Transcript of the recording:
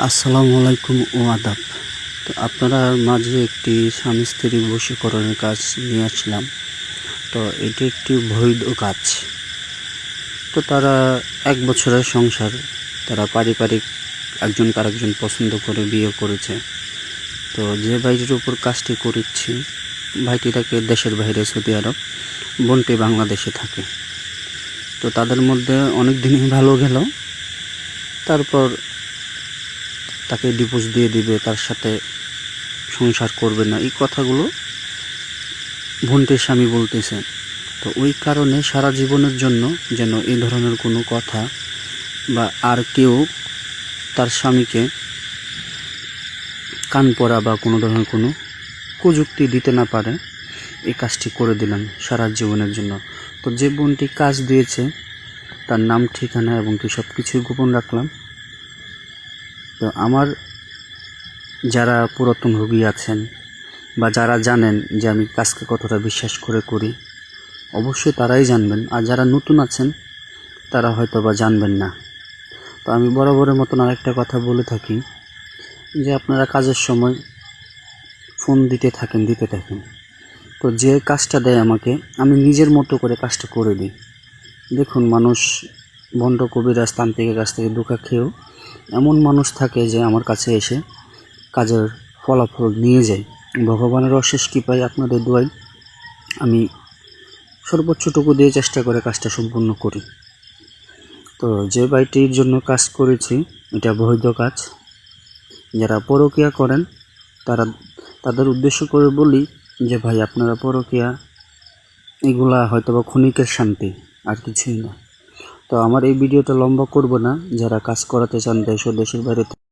আসসালামু আলাইকুম ও আদাব। তো আপনারা মাঝে একটি স্বামী স্ত্রী বশীকরণের কাজ নিয়ে আসলাম। তো এটি একটি বৈধ কাজ। তো তারা 1 বছরের সংসার, তারা পারিবারিক একজন আরেকজন পছন্দ করে বিয়ে করেছে। তো যে ভাইটির উপর কাজটি করেছি, ভাইটি থাকে দেশের বাইরে সৌদি আরব, বোনটি বাংলাদেশে থাকে। তো তাদের মধ্যে অনেক দিনই ভালো গেল, তারপর তাকে ডিভোর্স দিয়ে দিবে, তার সাথে সংসার করবে না, এই কথাগুলো বোনটির স্বামী বলতেছে। তো ওই কারণে সারা জীবনের জন্য যেন এই ধরনের কোনো কথা বা আর কেউ তার স্বামীকে কান পড়া বা কোনো ধরনের কোনো কুযুক্তি দিতে না পারে, এই কাজটি করে দিলাম সারা জীবনের জন্য। তো যে বোনটি কাজ দিয়েছে তার নাম, ঠিকানা এবং কি সব কিছুই গোপন রাখলাম। তো আমার যারা পুরাতন রোগী আছেন বা যারা জানেন যে আমি কাজকে কতটা বিশ্বাস করে করি, অবশ্যই তারাই জানবেন। আর যারা নতুন আছেন তারা হয়তো বা জানবেন না। তো আমি বরাবরের মতন আরেকটা কথা বলে থাকি যে আপনারা কাজের সময় ফোন দিতে থাকেন। তো যে কাজটা দেয় আমাকে, আমি নিজের মতো করে কাজটা করে দিই। দেখুন, মানুষ ভণ্ড কবিরাজ তান্ত্রিকের কাছ থেকে ধোঁকা খেয়েও এমন মানুষ থাকে যে আমার কাছে এসে কাজের ফলাফল নিয়ে যায়। ভগবানের অশেষ কৃপায়, আপনাদের দোয়ায় আমি সর্বোচ্চটুকু দিয়ে চেষ্টা করে কাজটা সম্পূর্ণ করি। তো যে ভাইটির জন্য কাজ করেছি, এটা বৈধ কাজ। যারা পরকীয়া করেন তাদের উদ্দেশ্য করে বলি যে ভাই, আপনারা পরকীয়া এগুলা হয়তো বা ক্ষণিকের শান্তি, আর কিছুই না। তো আমার এই ভিডিওটা লম্বা করব না। যারা কাজ করাতে চান দেশ ও দেশের বাইরে